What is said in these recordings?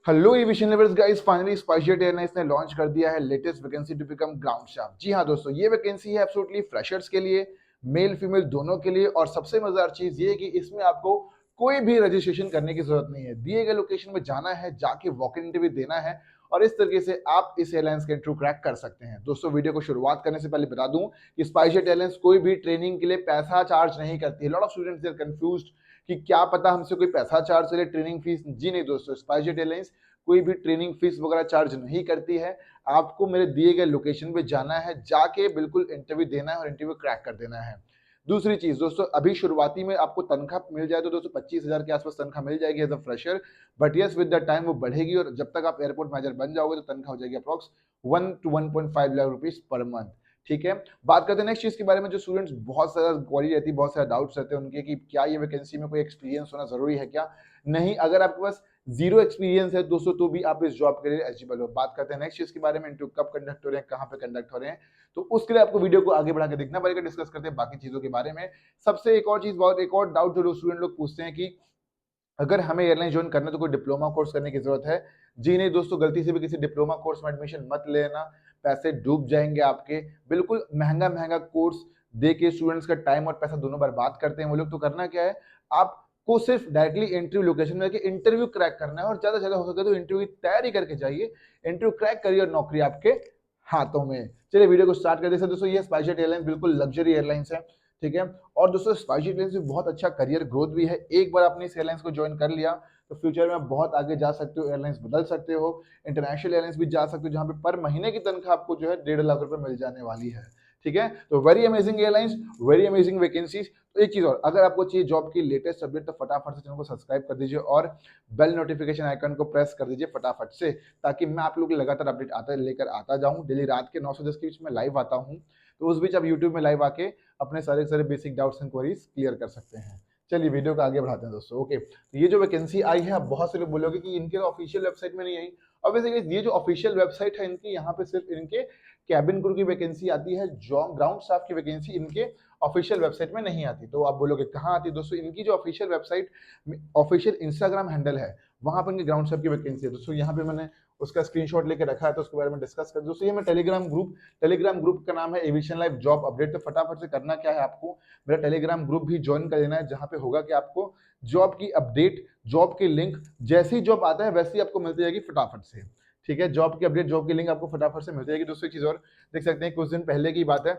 Hello aviation lovers guys, finally SpiceJet airlines ने launch कर दिया है latest vacancy to become ground staff. जी हाँ दोस्तों, ये वैकेंसी है एब्सोल्युटली फ्रेशर्स के लिए, मेल फीमेल दोनों के लिए। और सबसे मजेदार चीज ये है कि इसमें आपको कोई भी रजिस्ट्रेशन करने की जरूरत नहीं है। दिए गए लोकेशन में जाना है, जाके वॉक इन इंटरव्यू देना है और इस तरीके से आप इस एयरलाइंस के इंटरव्यू क्रैक कर सकते हैं। दोस्तों, वीडियो को शुरुआत करने से पहले बता दूं कि स्पाइसजेट एयरलाइंस कोई भी ट्रेनिंग के लिए पैसा चार्ज नहीं करती है। Lot of students are confused कि क्या पता हमसे कोई पैसा चार्ज करे ट्रेनिंग फीस। जी नहीं दोस्तों, स्पाइसजेट एयरलाइंस कोई भी ट्रेनिंग फीस वगैरह चार्ज नहीं करती है। आपको मेरे दिए गए लोकेशन पे जाना है, जाके बिल्कुल इंटरव्यू देना है और इंटरव्यू क्रैक कर देना है। दूसरी चीज दोस्तों, अभी शुरुआती में आपको तनख्वाह मिल जाए तो दोस्तों 25,000 के आसपास तनख्वाह मिल जाएगी as a fresher. But yes, with the time वो बढ़ेगी और जब तक आप एयरपोर्ट मैनेजर बन जाओगे तो तनख्वाह हो जाएगी approx 1 to 1.5 lakh rupees per month. ठीक है, बात करते हैं नेक्स्ट चीज के बारे में। जो स्टूडेंट्स बहुत सारा क्वारी रहती है, बहुत सारे डाउट्स रहते हैं उनके कि क्या ये वैकेंसी में कोई एक्सपीरियंस होना जरूरी है क्या? नहीं, अगर आपके पास जीरो एक्सपीरियंस है दोस्तों तो भी आप इस जॉब के लिए एलिजिबल हो। बात करते हैं नेक्स्ट चीज के बारे में, इंटरव्यू कब कंडक्ट हो रहे हैं, कहां पे कंडक्ट हो रहे हैं। तो उसके लिए आपको वीडियो को आगे बढ़ा के देखना पड़ेगा। डिस्कस करते हैं बाकी चीजों के बारे में। सबसे एक और चीज, बहुत एक और डाउट जो स्टूडेंट लोग पूछते हैं कि अगर हमें एयरलाइन ज्वाइन करना है तो कोई डिप्लोमा कोर्स करने की जरूरत है? जी नहीं दोस्तों, गलती से भी किसी डिप्लोमा कोर्स में एडमिशन मत लेना, पैसे डूब जाएंगे आपके। बिल्कुल महंगा महंगा कोर्स दे के स्टूडेंट्स का टाइम और पैसा दोनों बर्बाद करते हैं वो लोग। तो करना क्या है, आपको सिर्फ डायरेक्टली इंटरव्यू लोकेशन में जाके इंटरव्यू क्रैक करना है और ज्यादा से ज्यादा हो सके तो इंटरव्यू की तैयारी करके जाइए। इंटरव्यू क्रैक करिए और नौकरी आपके हाथों में। चलिए वीडियो को स्टार्ट करते हैं। दोस्तों, ये स्पाइसजेट एयरलाइंस बिल्कुल लग्जरी एयरलाइंस है। ठीक है, और दोस्तों स्पाइसजेट एयरलाइंस में बहुत अच्छा करियर ग्रोथ भी है। एक बार आपने इस एयरलाइंस को ज्वाइन कर लिया तो फ्यूचर में आप बहुत आगे जा सकते हो, एयरलाइंस बदल सकते हो, इंटरनेशनल एयरलाइंस भी जा सकते हो जहां पे पर महीने की तनख्वाह आपको जो है 1.5 लाख रुपए मिल जाने वाली है। ठीक है, तो very amazing airlines, very amazing vacancies. तो एक चीज और, अगर आपको चाहिए जॉब की लेटेस्ट अपडेट तो फटाफट से चैनल को सब्सक्राइब कर दीजिए और बेल नोटिफिकेशन आइकन को प्रेस कर दीजिए फटाफट से, ताकि मैं आप लोग को लगातार अपडेट आता लेकर आता जाऊं। डेली रात के 9 से 10 के बीच में लाइव आता हूं, तो उस बीच आप यूट्यूब में लाइव आके अपने सारे सारे basic doubts and queries clear कर सकते हैं। चलिए वीडियो को आगे बढ़ाते हैं दोस्तों। ओके, तो ये जो वैकेंसी आई है, आप बहुत से लोग बोलोगे कि इनके ऑफिशियल वेबसाइट में नहीं आई। अब वैसे ये जो ऑफिशियल वेबसाइट है इनकी, यहाँ पे सिर्फ इनके कैबिन क्रू की वैकेंसी आती है, ग्राउंड स्टाफ की वैकेंसी इनके ऑफिशियल वेबसाइट में नहीं आती। तो आप बोलोगे कहाँ आती है दोस्तों? इनकी जो official website, official Instagram handle है, वहां पर इनके ग्राउंड स्टाफ की वैकेंसी है दोस्तों। यहाँ पे मैंने उसका स्क्रीनशॉट लेके रखा है तो उसके बारे में डिस्कस कर दोस्तों। ये मैं टेलीग्राम ग्रुप का नाम है एविएशन लाइव जॉब अपडेट। तो फटाफट से करना क्या है, आपको मेरा टेलीग्राम ग्रुप भी ज्वाइन कर लेना है, जहां पे होगा कि आपको जॉब की अपडेट, जॉब की लिंक, जैसे ही जॉब आता है वैसे ही आपको मिलती जाएगी फटाफट से। ठीक है, जॉब की अपडेट, जॉब की लिंक आपको फटाफट से मिलती जाएगी। दोस्तों एक चीज और देख सकते हैं, कुछ दिन पहले की बात है,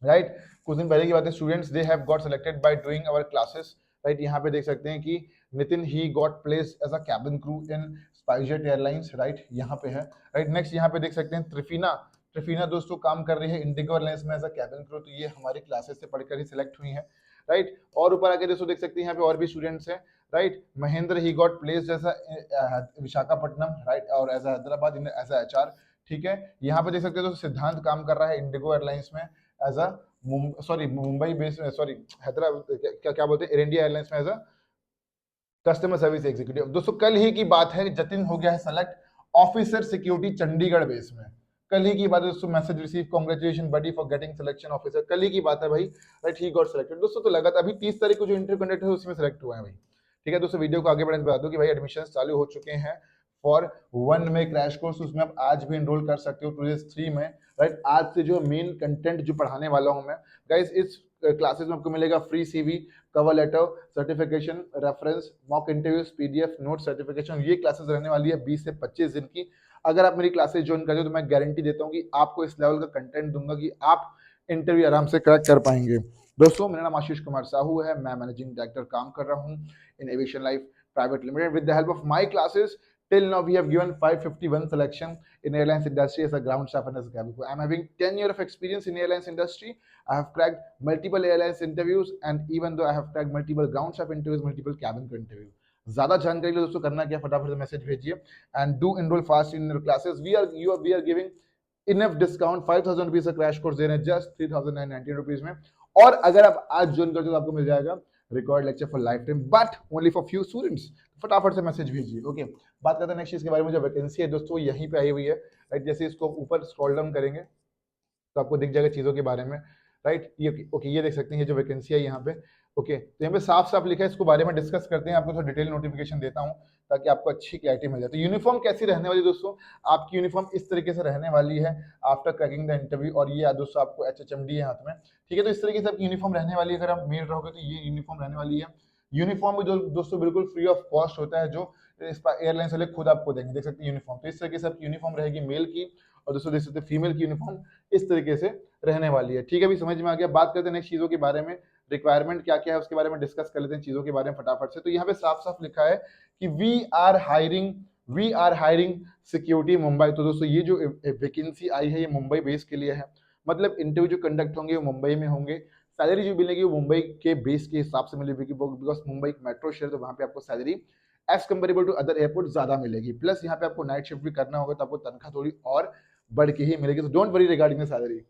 राइट, कुछ दिन पहले की बात है, students they have got selected by doing our classes. Right, यहाँ पे देख सकते हैं कि Nitin he got placed as a cabin crew in SpiceJet airlines. Right, यहाँ पे है। राइट, नेक्स्ट यहाँ पे देख सकते हैं त्रिफिना, त्रिफिना दोस्तों काम कर रही है इंडिगो एयरलाइंस में एज अ कैबिन क्रू। तो ये हमारी क्लासेस से पढ़कर ही सिलेक्ट हुई है। राइट, और ऊपर आगे दोस्तों देख सकते हैं यहाँ पे और भी स्टूडेंट्स हैं। Right, Mahendra he got placed as a Visakhapatnam, right, और as a Hyderabad as a HR. ठीक है, यहाँ पे देख सकते हैं दोस्तों सिद्धांत काम कर रहा है इंडिगो एयरलाइंस में as a Mumbai based, sorry Hyderabad, क्या क्या बोलते हैं, एयर इंडिया एयरलाइंस में as a customer service executive. दोस्तों कल ही की बात है, जतिन हो गया है select officer security Chandigarh base में। कल ही की बात है दोस्तों, message receive, congratulation buddy for getting selection officer. कल ही की बात है भाई। राइट, ही गॉट सिलेक्टेड दोस्तों। तो लगातार अभी 30 तारीख को जो इंटरव्यू कंडक्ट है उसमें सिलेक्ट हुआ है भाई। ठीक है दोस्तों, वीडियो को आगे बढ़ने बता दो कि भाई एडमिशन चालू हो चुके हैं फॉर 1 में क्रैश कोर्स, उसमें आप आज भी एनरोल कर सकते हो टू 3 में। राइट, आज से जो मेन कंटेंट जो पढ़ाने वाला हूं मैं गाइस, इस क्लासेस में आपको मिलेगा free CV, cover letter, certification, reference, mock interviews, PDF, note, certification. ये क्लासेस रहने वाली है 20 से 25 दिन की। अगर आप मेरी क्लासेस ज्वाइन करते हो तो मैं गारंटी देता हूँ कि आपको इस लेवल का कंटेंट दूंगा कि आप इंटरव्यू आराम से क्रैक कर पाएंगे। दोस्तों मेरा नाम आशीष कुमार साहू है, मैं मैनेजिंग डायरेक्टर काम कर रहा हूँ इन aviation life private limited. With the help of my classes till now we have given 551 selection in airlines industry as a ground staff and as a cabin crew. I'm having 10 years of experience in airlines industry. I have cracked multiple airlines interviews and even though I have cracked multiple ground staff interviews, multiple cabin crew interviews. ज्यादा जानकारी के लिए दोस्तों करना क्या, फटाफट से message भेजिए and do enroll fast in your classes. We are giving enough discount, 5,000 rupees का क्रैश कोर्स दे रहे हैं जस्ट 3,919 रुपीज में। और अगर आप आज ज्वाइन करते हो तो आपको मिल जाएगा record lecture for life time, but only for few students. फटाफट से मैसेज भेजिए। ओके, बात करते हैं नेक्स्ट चीज के बारे में। जो वैकेंसी है दोस्तों यहीं पे आई हुई है। राइट, जैसे इसको ऊपर स्क्रॉल डाउन करेंगे तो आपको दिख जाएगा चीजों के बारे में। राइट, ये ओके, ये देख सकते हैं ये जो वैकेंसी है यहाँ पे ओके, तो यहाँ पे साफ साफ लिखा है, इसको बारे में डिस्कस करते हैं, आपको थोड़ा डिटेल नोटिफिकेशन देता हूँ ताकि आपको अच्छी क्लैरिटी मिल जाए। तो यूनिफॉर्म कैसी रहने वाली है दोस्तों, आपकी यूनिफॉर्म इस तरीके से रहने वाली है आफ्टर क्रैकिंग द इंटरव्यू, और ये दोस्तों आपको HHMD है हाथ में, ठीक है। तो इस तरीके से आपकी यूनिफॉर्म रहने वाली है, अगर आप मेल रहोगे तो ये यूनिफॉर्म रहने वाली है। यूनिफॉर्म भी दोस्तों बिल्कुल फ्री ऑफ कॉस्ट होता है, जो एयरलाइंस वाले खुद आपको देंगे, देख सकते हैं यूनिफॉर्म। तो इस तरीके से आपकी यूनिफॉर्म रहेगी मेल की, और दोस्तों देख सकते हैं फीमेल की यूनिफॉर्म इस तरीके से रहने वाली है, ठीक है। अभी समझ में आ गया। बात करते हैं नेक्स्ट चीजों के बारे में, रिक्वायरमेंट क्या क्या है उसके बारे में डिस्कस कर लेते हैं, चीजों के बारे में फटाफट से। तो यहाँ पे साफ साफ लिखा है कि we are hiring security Mumbai. तो दोस्तों ये जो वैकेंसी आई है ये मुंबई बेस के लिए है, मतलब इंटरव्यू जो कंडक्ट होंगे वो मुंबई में होंगे, सैलरी जो मिलेगी वो मुंबई के बेस के हिसाब से मिलेगी, बिकॉज मुंबई एक मेट्रो शहर, तो वहां पे आपको salary as comparable to other airport ज्यादा मिलेगी। प्लस यहाँ पे आपको नाइट शिफ्ट भी करना होगा, तो आपको तनख्वाह थोड़ी और बढ़ के ही मिलेगी। तो don't worry regarding the salary.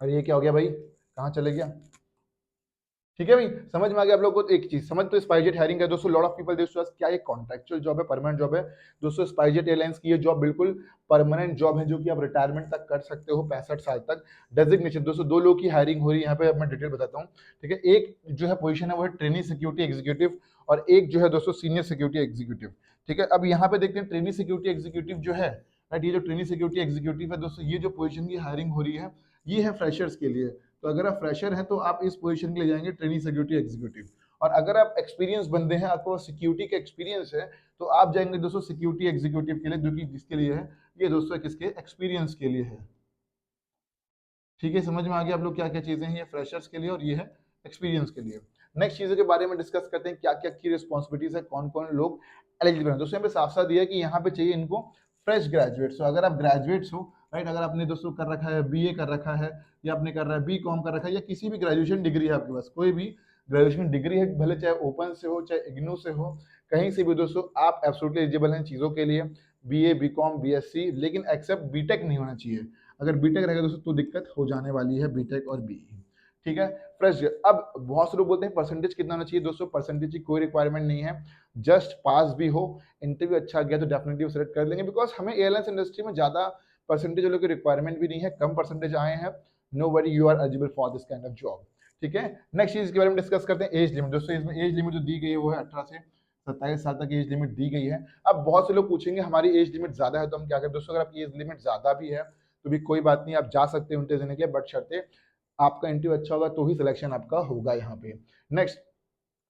अरे ये क्या हो गया भाई, कहाँ चले गया, ठीक है भाई, समझ में आ गया आप लोगों को। तो एक चीज समझ, तो स्पाइसजेट हायरिंग है दोस्तों, लॉट ऑफ पीपल दोस्तों क्या ये कॉन्ट्रेक्चुअल जॉब है, परमानेंट जॉब है दोस्तों। स्पाइसजेट एयरलाइंस की ये जॉब बिल्कुल परमानेंट जॉब है, जो कि आप रिटायरमेंट तक कर सकते हो, 65 साल तक। डेजिग्नेशन दोस्तों 2 लोग की हायरिंग हो रही है यहाँ पे, मैं डिटेल बताता हूँ, ठीक है। एक जो है पोजीशन है वो है ट्रेनी सिक्योरिटी एग्जीक्यूटिव, और एक जो है दोस्तों सीनियर सिक्योरिटी एग्जीक्यूटिव, ठीक है। अब यहाँ पे देखते हैं ट्रेनी सिक्योरिटी एग्जीक्यूटिव जो है, राइट, ये जो ट्रेनी सिक्योरिटी एग्जीक्यूटिव है दोस्तों, ये जो पोजीशन की हायरिंग हो रही है ये है फ्रेशर्स के लिए। तो अगर आप फ्रेशर हैं तो आप इस पोजीशन के लिए जाएंगे ट्रेनी सिक्योरिटी एग्जीक्यूटिव, और अगर आप एक्सपीरियंस बंदे हैं, आपको सिक्योरिटी का एक्सपीरियंस है, तो आप जाएंगे दोस्तों सिक्योरिटी एग्जीक्यूटिव के लिए, जो कि किसके लिए है, ये दोस्तों किसके एक्सपीरियंस के लिए है, ठीक है। समझ में आ गया आप लोग क्या क्या चीजें हैं, ये फ्रेशर्स के लिए और ये है एक्सपीरियंस के लिए। नेक्स्ट चीजों के बारे में डिस्कस करते हैं, क्या क्या की रिस्पॉन्सिबिलिटीज है, कौन कौन लोग एलिजिबल हैं। दोस्तों यहाँ पे साफ साफ दिया है कि यहाँ पे चाहिए इनको फ्रेश ग्रेजुएट्स। तो अगर आप ग्रेजुएट्स हो, राइट, अगर आपने दोस्तों कर रखा है BA कर रखा है, या आपने कर रहा है BCom कर रखा है, या किसी भी ग्रेजुएशन डिग्री है आपके पास, कोई भी ग्रेजुएशन डिग्री है, भले चाहे ओपन से हो चाहे इग्नू से हो, कहीं से भी दोस्तों आप एब्सोल्युटली एलिजिबल हैं चीजों के लिए, BA BCom BSc, लेकिन एक्सेप्ट बीटेक नहीं होना चाहिए। अगर बीटेक रहेगा दोस्तों तो दिक्कत हो जाने वाली है, बीटेक और BE, ठीक है। फ्रेश, अब बहुत से लोग बोलते हैं परसेंटेज कितना होना चाहिए, दोस्तों परसेंटेज की कोई रिक्वायरमेंट नहीं है, जस्ट पास भी हो, इंटरव्यू अच्छा गया तो डेफिनेटली सेलेक्ट कर लेंगे, बिकॉज हमें एयरलाइंस इंडस्ट्री में ज्यादा परसेंटेज वालों की रिक्वायरमेंट भी नहीं है, कम परसेंटेज आए हैं, no worry you are eligible for this kind of job, ठीक है। नेक्स्ट चीज के बारे में डिस्कस करते हैं, एज लिमिट। दोस्तों इसमें एज लिमिट जो दी गई है वो है 18 से 27 साल तक एज लिमिट दी गई है। अब बहुत से लोग पूछेंगे हमारी एज लिमिट ज्यादा है तो हम क्या करें। दोस्तों अगर आपकी एज लिमिट ज्यादा भी है तो भी कोई बात नहीं, आप जा सकते हो इंटरव्यू देने के लिए, बट शर्ते आपका इंटरव्यू अच्छा होगा तो ही सिलेक्शन आपका होगा यहाँ पे। नेक्स्ट,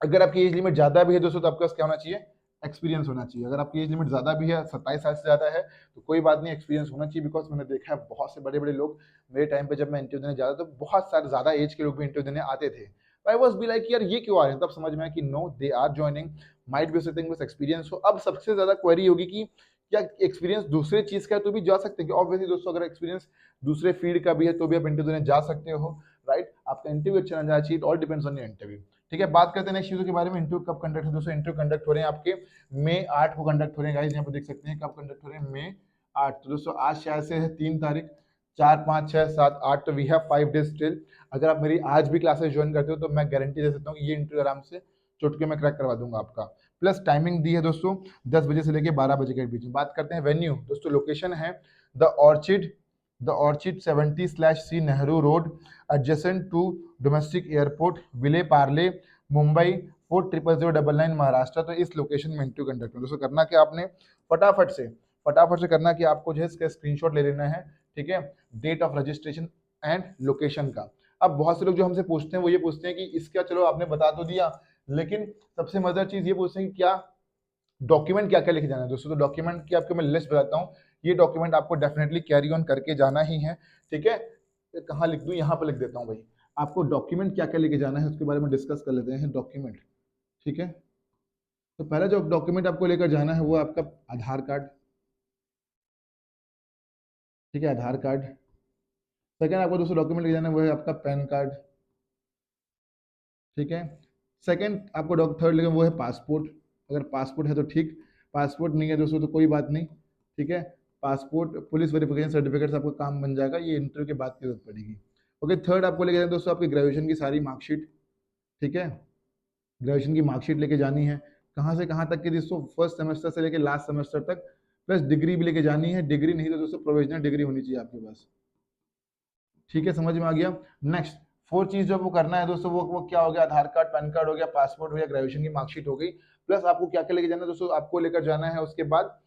अगर आपकी एज लिमिट ज्यादा भी है दोस्तों तो आपके पास क्या होना चाहिए, एक्सपीरियंस होना चाहिए। अगर आपकी एज लिमिट ज्यादा भी है, 27 साल से ज्यादा है, तो कोई बात नहीं, एक्सपीरियंस होना चाहिए, बिकॉज मैंने देखा है बहुत से बड़े बड़े लोग, मेरे टाइम पे जब मैं इंटरव्यू देने जाता तो बहुत सारे ज्यादा एज के लोग भी इंटरव्यू देने आते थे। आई वाज बी लाइक यार ये क्यों आ रहे हैं, तब समझ में आया कि no, they are joining, might be something with experience हो। अब सबसे ज्यादा क्वेरी होगी कि क्या एक्सपीरियंस दूसरे चीज का है तो भी जा सकते हैं। ऑब्वियसली दोस्तों अगर एक्सपीरियंस दूसरे फील्ड का भी है तो भी आप इंटरव्यू देने जा सकते हो, राइट। आपका इंटरव्यू अच्छा जाना चाहिए, all depends on your interview, ठीक है। बात करते हैं नेक्स्ट चीजों के बारे में, इंटरव्यू कब कंडक्ट है। दोस्तों इंटरव्यू कंडक्ट हो रहे हैं आपके मई 8 को कंडक्ट हो रहे हैं गाइस, यहाँ पे देख सकते हैं कब कंडक्ट हो रहे हैं, मई 8। तो दोस्तों आज शायद से है 3 तारीख, 4 5 6 7 8, तो वी हैव 5 डेज स्टिल। अगर आप मेरी आज भी क्लासेस ज्वाइन करते हो तो मैं गारंटी दे सकता हूँ कि ये इंटरव्यू आराम से चुटकी में क्रैक करवा दूंगा आपका। प्लस टाइमिंग दी है दोस्तों 10 बजे से लेकर 12 बजे के बीच में। बात करते हैं वेन्यू, दोस्तों लोकेशन है the Orchid 70/C Nehru road, adjacent to domestic airport, Vile Parle, Mumbai 400099 Maharashtra. तो इस लोकेशन में इंटरव्यू कंडक्ट दोस्तों करना क्या आपने, फटाफट से करना कि आपको जो है इसका स्क्रीनशॉट ले लेना है, ठीक है, date of registration and location का। अब बहुत से लोग जो हमसे पूछते हैं वो ये पूछते हैं कि इसका, चलो आपने बता तो दिया, लेकिन सबसे मजेदार चीज ये पूछते हैं कि क्या डॉक्यूमेंट क्या क्या लेके जाना है। दोस्तों तो डॉक्यूमेंट की आपको मैं लिस्ट बताता हूँ, ये डॉक्यूमेंट आपको डेफिनेटली कैरी ऑन करके जाना ही है, ठीक है। कहाँ लिख दूँ, यहाँ पर लिख देता हूँ भाई, आपको डॉक्यूमेंट क्या क्या लेके जाना है उसके बारे में डिस्कस कर लेते हैं। डॉक्यूमेंट, ठीक है। तो पहला जो डॉक्यूमेंट आपको लेकर जाना है वो है आपका आधार कार्ड, ठीक है, आधार कार्ड। सेकेंड आपको दोस्तों डॉक्यूमेंट लेके जाना है वो है आपका पैन कार्ड, ठीक है। सेकेंड आपको थर्ड लेके वो है पासपोर्ट, अगर पासपोर्ट है तो ठीक, पासपोर्ट नहीं है दोस्तों तो कोई बात नहीं, ठीक है। पासपोर्ट, पुलिस वेरिफिकेशन सर्टिफिकेट से आपका काम बन जाएगा, ये इंटरव्यू के बाद की जरूरत पड़ेगी। ओके, थर्ड आपको लेके जाना है दोस्तों आपकी ग्रेजुएशन की सारी मार्कशीट, ठीक है, ग्रेजुएशन की मार्कशीट लेके जानी है, कहाँ से कहाँ तक की दोस्तों, फर्स्ट सेमेस्टर से लेके लास्ट सेमेस्टर तक, प्लस डिग्री भी लेके जानी है, डिग्री नहीं तो दोस्तों प्रोविजनल डिग्री होनी चाहिए आपके पास, ठीक है, समझ में आ गया। नेक्स्ट, 4 चीज जो आपको करना है दोस्तों, वो क्या हो गया, आधार कार्ड, पैन कार्ड हो गया, पासपोर्ट हो गया, ग्रेजुएशन की मार्कशीट हो गई, प्लस आपको क्या क्या लेके जाना है दोस्तों, आपको लेकर जाना है उसके बाद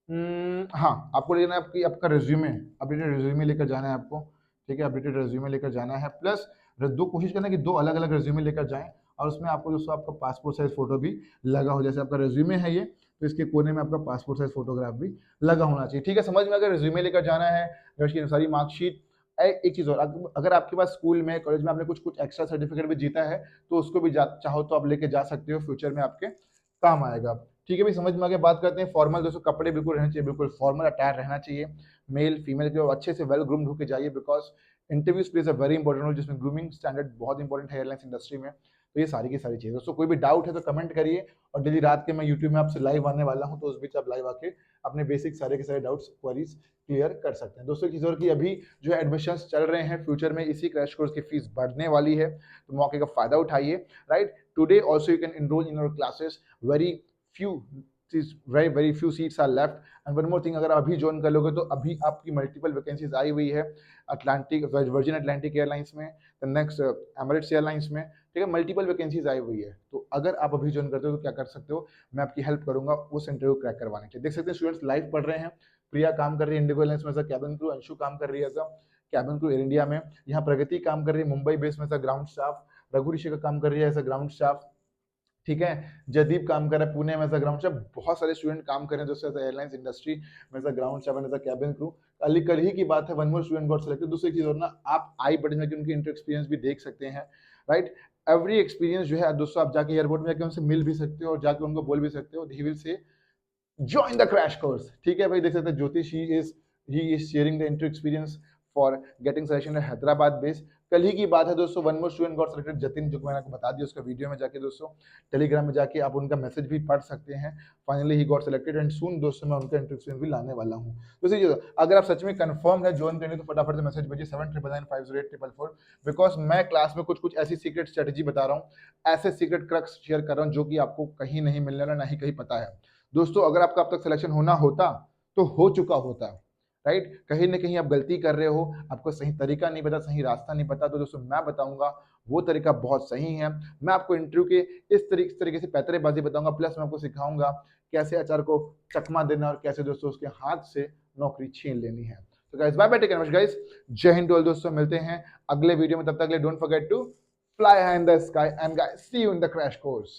हाँ, आपको लेना है आपका रिज्यूमे, अपडेटेड रिज्यूमे लेकर जाना है आपको, ठीक है, अपडेटेड रिज्यूमे लेकर जाना है, प्लस दो कोशिश करना कि 2 अलग-अलग रिज्यूमे लेकर जाएँ और उसमें आपको दोस्तों आपका पासपोर्ट साइज़ फ़ोटो भी लगा हो। जैसे आपका रिज्यूमे है ये, तो इसके कोने में आपका पासपोर्ट साइज़ फ़ोटोग्राफ भी लगा होना चाहिए, ठीक है? समझ में, अगर रिज्यूमे लेकर जाना है, उसकी सारी मार्कशीट। एक चीज़ और, अगर आपके पास स्कूल में, कॉलेज में आपने कुछ एक्स्ट्रा सर्टिफिकेट भी जीता है, तो उसको भी चाहो तो आप लेके जा सकते हो, फ्यूचर में आपके काम आएगा। ठीक है भाई, समझ में आ गया। बात करते हैं फॉर्मल दोस्तों, कपड़े बिल्कुल रहने चाहिए, बिल्कुल फॉर्मल अटायर रहना चाहिए, मेल फीमेल के, और अच्छे से वेल ग्रूम्ड होके जाइए, because interviews plays a very important role, जिसमें ग्रूमिंग स्टैंडर्ड बहुत इंपॉर्टेंट है एयरलाइंस इंडस्ट्री में। तो ये सारी की सारी चीज़ें दोस्तों, कोई भी डाउट है तो कमेंट करिए, और डेली रात के मैं यूट्यूब में आपसे लाइव आने वाला हूँ, तो उस बीच आप लाइव आके अपने बेसिक सारे के सारे डाउट्स, क्वेरीज क्लियर कर सकते हैं दोस्तों। एक चीज़ और कि अभी जो है एडमिशन्स चल रहे हैं, फ्यूचर में इसी क्रैश कोर्स की फीस बढ़ने वाली है, तो मौके का फायदा उठाइए, right. Today also you can enrol in your classes, very few very few seats are left, and one more thing, अगर अभी ज्वाइन कर लोगे तो अभी आपकी मल्टीपल वैकेंसीज आई हुई है, अटलांटिक, वर्जिन अटलांटिक एयरलाइंस में, द नेक्स्ट एमिरेट्स एयरलाइंस में, ठीक है, मल्टीपल वैकेंसीज आई हुई है। तो अगर आप अभी ज्वाइन करते हो तो क्या कर सकते हो, मैं आपकी हेल्प करूंगा उस इंटरव्यू क्रैक करवाने के लिए। देख सकते हैं स्टूडेंट्स लाइव पढ़ रहे हैं, प्रिया काम कर रही है इंडिगो एयरलाइंस में as a cabin crew, Anshu काम कर रही है as a cabin crew Air India में, यहाँ प्रगति काम कर रही है मुंबई बेस में as a ground staff, Raghu Rishi का काम कर रही है एज अ ग्राउंड स्टाफ, ठीक है, जयदीप काम कर रहा है पुणे में एज अ ग्राउंड स्टाफ। बहुत सारे स्टूडेंट काम कर रहे हैं दोस्तों एज एयरलाइंस इंडस्ट्री में as a ground staff and as a cabin crew. कल ही की बात है, one more student got selected. दूसरी चीज और ना, आप आई बटन में उनकी इंटर एक्सपीरियंस भी देख सकते हैं, राइट। एवरी एक्सपीरियंस जो है दोस्तों, आप जाके एयरपोर्ट में जाके उनसे मिल भी सकते हो और जाके उनको बोल भी सकते हो, he will say join the crash course, ठीक है भाई। देख सकते हैं ज्योतिष, he is sharing the inter experience for getting selection at Hyderabad base. कल ही की बात है दोस्तों, one more student got selected, Jatin, जो मैंने आपको बता दिया, उसका वीडियो में जाके दोस्तों टेलीग्राम में जाके आप उनका मैसेज भी पढ़ सकते हैं। Finally he got selected, and soon दोस्तों मैं उनका इंटर एक्सपीरियंस भी लाने वाला हूँ। तो अगर आप सच में कंफर्म है ज्वाइन करने, तो फटाफट से मैसेज भेजिए 7999508444, बिकॉज मैं क्लास में कुछ ऐसी सीक्रेट स्ट्रेटेजी बता रहा हूँ, ऐसे सीक्रेट क्रक्स शेयर कर रहा हूँ जो कि आपको कहीं नहीं मिलने वाला, ना ही कहीं पता है दोस्तों। अगर आपका अब तक सिलेक्शन होना होता तो हो चुका होता, राइट। कहीं ना कहीं आप गलती कर रहे हो, आपको सही तरीका नहीं पता, सही रास्ता नहीं पता, तो दोस्तों मैं बताऊंगा वो तरीका बहुत सही है। मैं आपको इंटरव्यू के इस तरीके से पैतरेबाजी बताऊंगा, प्लस मैं आपको सिखाऊंगा कैसे एचआर को चकमा देना और कैसे दोस्तों उसके हाथ से नौकरी छीन लेनी है। तो guys, bye bye, take care guys, Jai Hind to all दोस्तों, मिलते हैं अगले वीडियो में, तब तक के लिए don't forget to fly high in the sky, and guys, see you in the crash course.